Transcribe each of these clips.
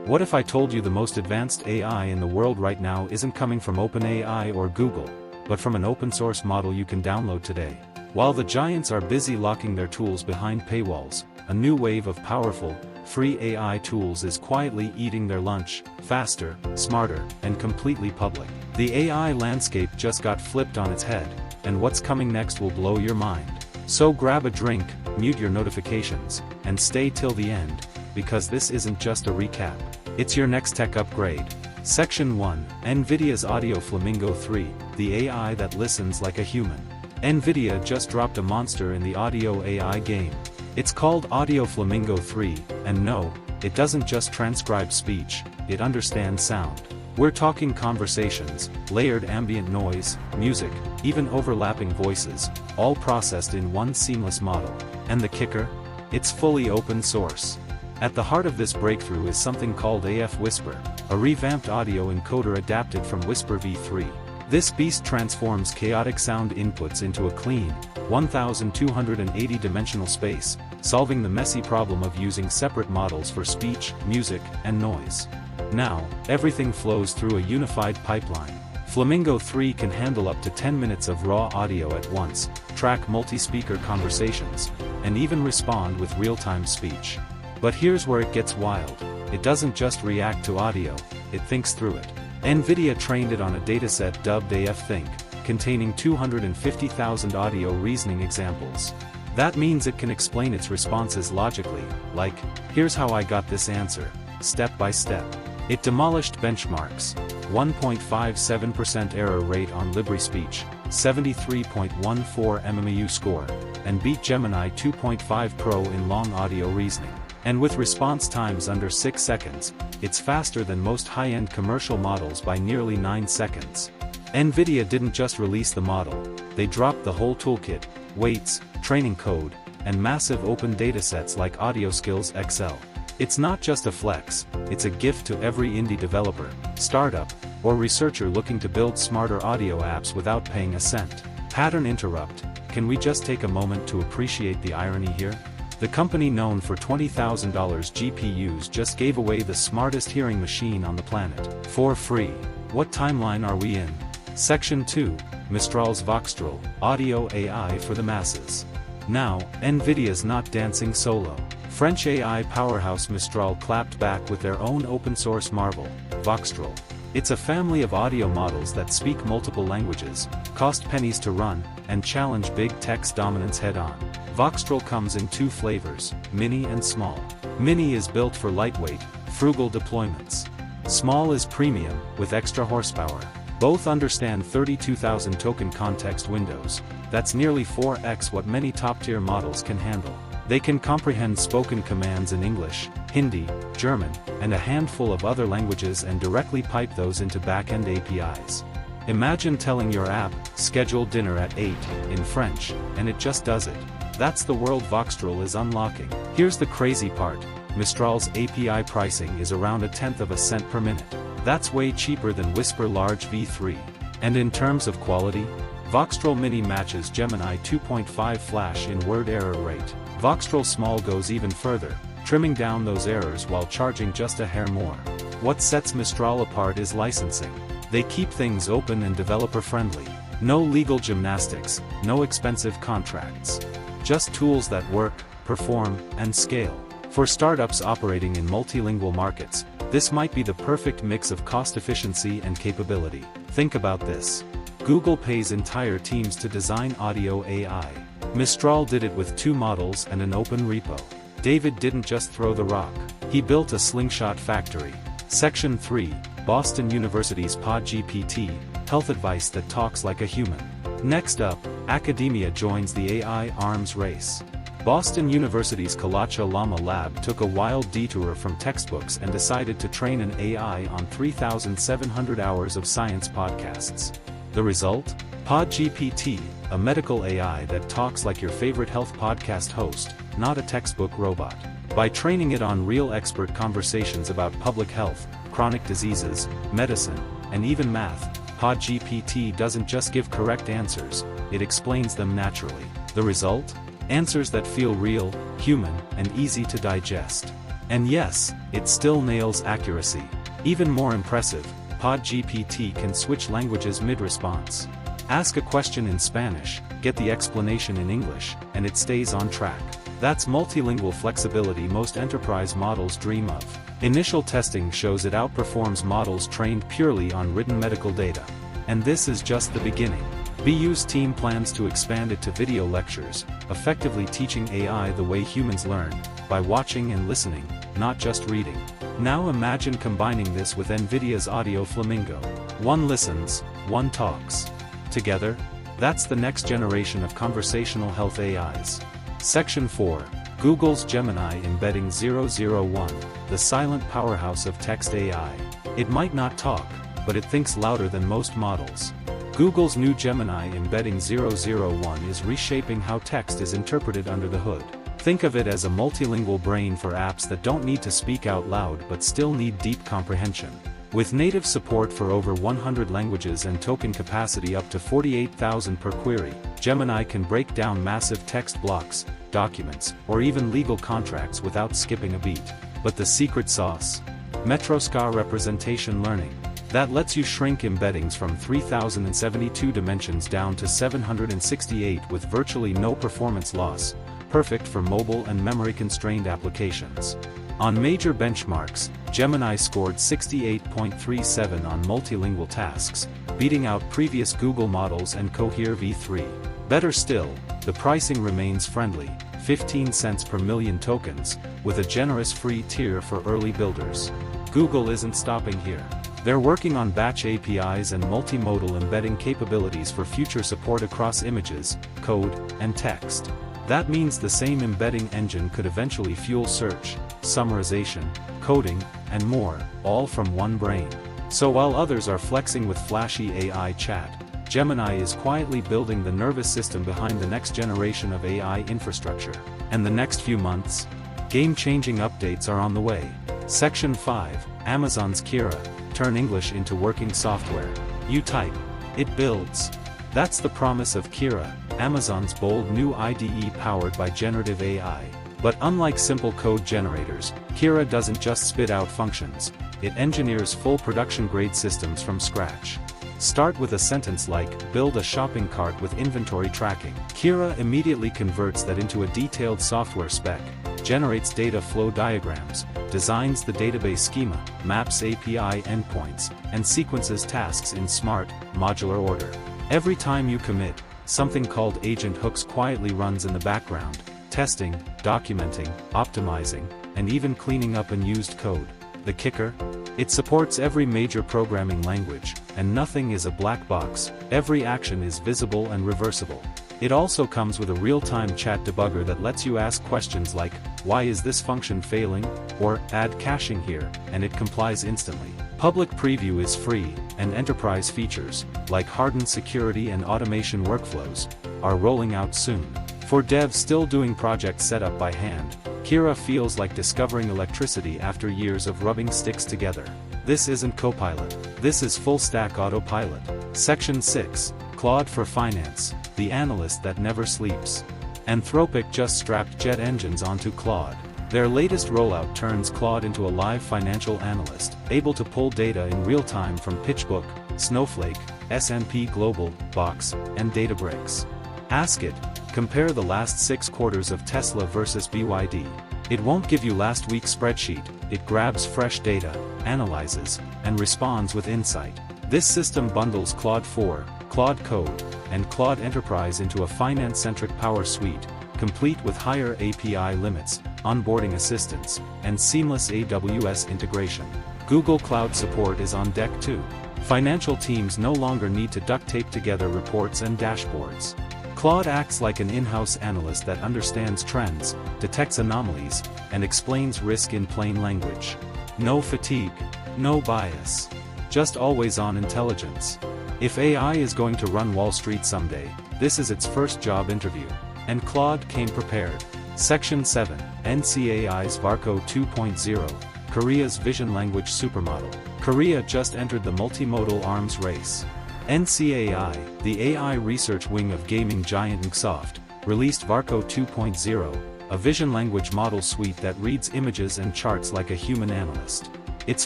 What if I told you the most advanced AI in the world right now isn't coming from OpenAI or Google, but from an open-source model you can download today? While the giants are busy locking their tools behind paywalls, a new wave of powerful, free AI tools is quietly eating their lunch, faster, smarter, and completely public. The AI landscape just got flipped on its head, and what's coming next will blow your mind. So grab a drink, mute your notifications, and stay till the end, because this isn't just a recap. It's your next tech upgrade. Section 1, Nvidia's Audio Flamingo 3, the AI that listens like a human. Nvidia just dropped a monster in the audio AI game. It's called Audio Flamingo 3, and no, it doesn't just transcribe speech, it understands sound. We're talking conversations, layered ambient noise, music, even overlapping voices, all processed in one seamless model. And the kicker? It's fully open source. At the heart of this breakthrough is something called AF Whisper, a revamped audio encoder adapted from Whisper v3. This beast transforms chaotic sound inputs into a clean, 1280-dimensional space, solving the messy problem of using separate models for speech, music, and noise. Now, everything flows through a unified pipeline. Flamingo 3 can handle up to 10 minutes of raw audio at once, track multi-speaker conversations, and even respond with real-time speech. But here's where it gets wild. It doesn't just react to audio, it thinks through it. Nvidia trained it on a dataset dubbed AF Think, containing 250,000 audio reasoning examples. That means it can explain its responses logically, like, here's how I got this answer, step by step. It demolished benchmarks, 1.57% error rate on LibriSpeech, 73.14 MMEU score, and beat Gemini 2.5 Pro in long audio reasoning. And with response times under 6 seconds, it's faster than most high-end commercial models by nearly 9 seconds. Nvidia didn't just release the model, they dropped the whole toolkit, weights, training code, and massive open datasets like AudioSkills XL. It's not just a flex, it's a gift to every indie developer, startup, or researcher looking to build smarter audio apps without paying a cent. Pattern interrupt. Can we just take a moment to appreciate the irony here? The company known for $20,000 GPUs just gave away the smartest hearing machine on the planet, for free. What timeline are we in? Section 2, Mistral's Voxtral, Audio AI for the Masses. Now, Nvidia's not dancing solo. French AI powerhouse Mistral clapped back with their own open-source marvel, Voxtral. It's a family of audio models that speak multiple languages, cost pennies to run, and challenge big tech's dominance head-on. Voxtral comes in 2 flavors, mini and small. Mini is built for lightweight, frugal deployments. Small is premium, with extra horsepower. Both understand 32,000 token context windows. That's nearly 4x what many top-tier models can handle. They can comprehend spoken commands in English, Hindi, German, and a handful of other languages and directly pipe those into back-end APIs. Imagine telling your app, schedule dinner at 8, in French, and it just does it. That's the world Voxtral is unlocking. Here's the crazy part, Mistral's API pricing is around 1/10 of a cent per minute. That's way cheaper than Whisper Large v3. And in terms of quality, Voxtral Mini matches Gemini 2.5 Flash in word error rate. Voxtral Small goes even further, trimming down those errors while charging just a hair more. What sets Mistral apart is licensing. They keep things open and developer-friendly. No legal gymnastics, no expensive contracts. Just tools that work, perform, and scale. For startups operating in multilingual markets, this might be the perfect mix of cost efficiency and capability. Think about this. Google pays entire teams to design audio AI. Mistral did it with 2 models and an open repo. David didn't just throw the rock. He built a slingshot factory. Section 3, Boston University's PodGPT, health advice that talks like a human. Next up, academia joins the AI arms race. Boston University's Kalacha Lama Lab took a wild detour from textbooks and decided to train an AI on 3,700 hours of science podcasts. The result? PodGPT, a medical AI that talks like your favorite health podcast host, not a textbook robot. By training it on real expert conversations about public health, chronic diseases, medicine, and even math, PodGPT doesn't just give correct answers, it explains them naturally. The result? Answers that feel real, human, and easy to digest. And yes, it still nails accuracy. Even more impressive, PodGPT can switch languages mid-response. Ask a question in Spanish, get the explanation in English, and it stays on track. That's multilingual flexibility most enterprise models dream of. Initial testing shows it outperforms models trained purely on written medical data. And this is just the beginning. BU's team plans to expand it to video lectures, effectively teaching AI the way humans learn, by watching and listening, not just reading. Now imagine combining this with Nvidia's audio Flamingo. One listens, one talks. Together, that's the next generation of conversational health AIs. Section 4. Google's Gemini Embedding 001, the silent powerhouse of text AI. It might not talk, but it thinks louder than most models. Google's new Gemini Embedding 001 is reshaping how text is interpreted under the hood. Think of it as a multilingual brain for apps that don't need to speak out loud but still need deep comprehension. With native support for over 100 languages and token capacity up to 48,000 per query, Gemini can break down massive text blocks, documents, or even legal contracts without skipping a beat. But the secret sauce? Metroscar representation learning. That lets you shrink embeddings from 3072 dimensions down to 768 with virtually no performance loss, perfect for mobile and memory-constrained applications. On major benchmarks, Gemini scored 68.37 on multilingual tasks, beating out previous Google models and Cohere v3. Better still, the pricing remains friendly, 15 cents per million tokens, with a generous free tier for early builders. Google isn't stopping here. They're working on batch APIs and multimodal embedding capabilities for future support across images, code, and text. That means the same embedding engine could eventually fuel search, summarization, coding, and more, all from one brain. So while others are flexing with flashy AI chat, Gemini is quietly building the nervous system behind the next generation of AI infrastructure. And the next few months? Game-changing updates are on the way. Section 5, Amazon's Kira. Turn English into working software. You type, it builds. That's the promise of Kira, Amazon's bold new IDE powered by generative AI. But unlike simple code generators, Kira doesn't just spit out functions, it engineers full production-grade systems from scratch. Start with a sentence like, build a shopping cart with inventory tracking. Kira immediately converts that into a detailed software spec, generates data flow diagrams, designs the database schema, maps API endpoints, and sequences tasks in smart, modular order. Every time you commit, something called agent hooks quietly runs in the background, testing, documenting, optimizing, and even cleaning up unused code. The kicker? It supports every major programming language, and nothing is a black box, every action is visible and reversible. It also comes with a real-time chat debugger that lets you ask questions like, why is this function failing? Or, add caching here, and it complies instantly. Public preview is free, and enterprise features, like hardened security and automation workflows, are rolling out soon. For devs still doing project setup by hand, Kira feels like discovering electricity after years of rubbing sticks together. This isn't Copilot, this is full-stack autopilot. Section 6, Claude for Finance, the analyst that never sleeps. Anthropic just strapped jet engines onto Claude. Their latest rollout turns Claude into a live financial analyst, able to pull data in real time from PitchBook, Snowflake, S&P Global, Box, and Databricks. Ask it, compare the last 6 quarters of Tesla versus BYD. It won't give you last week's spreadsheet, it grabs fresh data, analyzes, and responds with insight. This system bundles Claude 4, Claude Code, and Claude Enterprise into a finance-centric power suite, complete with higher API limits, onboarding assistance, and seamless AWS integration. Google Cloud support is on deck too. Financial teams no longer need to duct tape together reports and dashboards. Claude acts like an in-house analyst that understands trends, detects anomalies, and explains risk in plain language. No fatigue, no bias. Just always-on intelligence. If AI is going to run Wall Street someday, this is its first job interview. And Claude came prepared. Section 7, NCAI's Varco 2.0, Korea's vision language supermodel. Korea just entered the multimodal arms race. NCAI, the AI research wing of gaming giant Microsoft, released Varco 2.0, a vision language model suite that reads images and charts like a human analyst. Its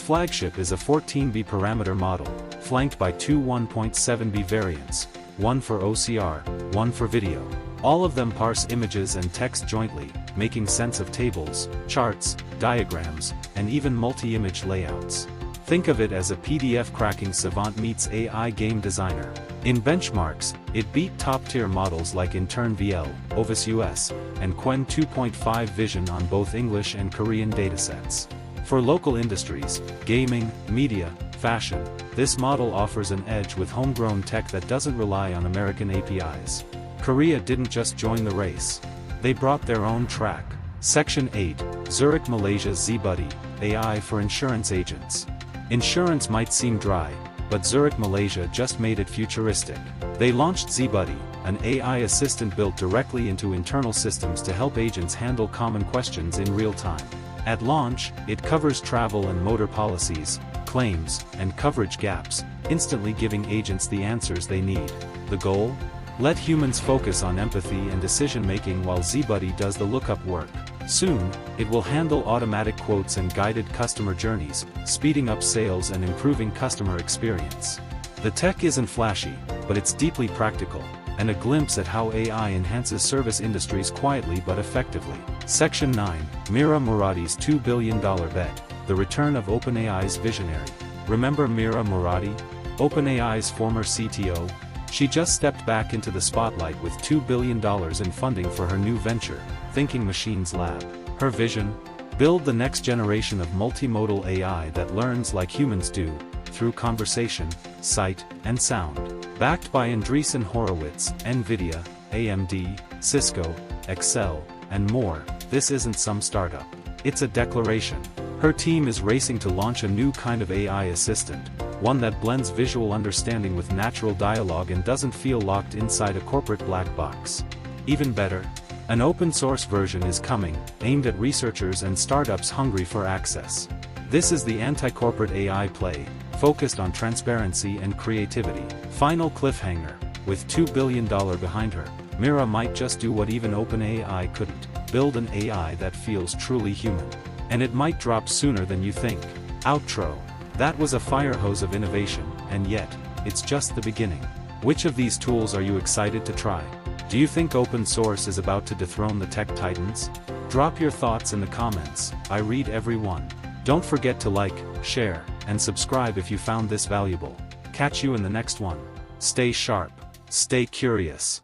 flagship is a 14B parameter model, flanked by two 1.7B variants, one for OCR, one for video. All of them parse images and text jointly, making sense of tables, charts, diagrams, and even multi-image layouts. Think of it as a PDF cracking savant meets AI game designer. In benchmarks, it beat top-tier models like Intern VL, Ovis US, and Qwen 2.5 Vision on both English and Korean datasets. For local industries, gaming, media, fashion, this model offers an edge with homegrown tech that doesn't rely on American APIs. Korea didn't just join the race. They brought their own track. Section 8, Zurich Malaysia's Z-Buddy, AI for insurance agents. Insurance might seem dry, but Zurich Malaysia just made it futuristic. They launched Z-Buddy, an AI assistant built directly into internal systems to help agents handle common questions in real time. At launch, it covers travel and motor policies, claims, and coverage gaps, instantly giving agents the answers they need. The goal? Let humans focus on empathy and decision-making while Z-Buddy does the lookup work. Soon, it will handle automatic quotes and guided customer journeys, speeding up sales and improving customer experience. The tech isn't flashy, but it's deeply practical, and a glimpse at how AI enhances service industries quietly but effectively. Section 9, Mera Moratts' $2 billion bet, the return of OpenAI's visionary. Remember Mera Moratts, OpenAI's former CTO? She just stepped back into the spotlight with $2 billion in funding for her new venture, Thinking Machines Lab. Her vision? Build the next generation of multimodal AI that learns like humans do, through conversation, sight, and sound. Backed by Andreessen Horowitz, Nvidia, AMD, Cisco, Excel, and more, this isn't some startup. It's a declaration. Her team is racing to launch a new kind of AI assistant, one that blends visual understanding with natural dialogue and doesn't feel locked inside a corporate black box. Even better, an open-source version is coming, aimed at researchers and startups hungry for access. This is the anti-corporate AI play, focused on transparency and creativity. Final cliffhanger, with $2 billion behind her, Mera might just do what even OpenAI couldn't, build an AI that feels truly human. And it might drop sooner than you think. Outro. That was a fire hose of innovation, and yet, it's just the beginning. Which of these tools are you excited to try? Do you think open source is about to dethrone the tech titans? Drop your thoughts in the comments, I read every one. Don't forget to like, share, and subscribe if you found this valuable. Catch you in the next one. Stay sharp, stay curious.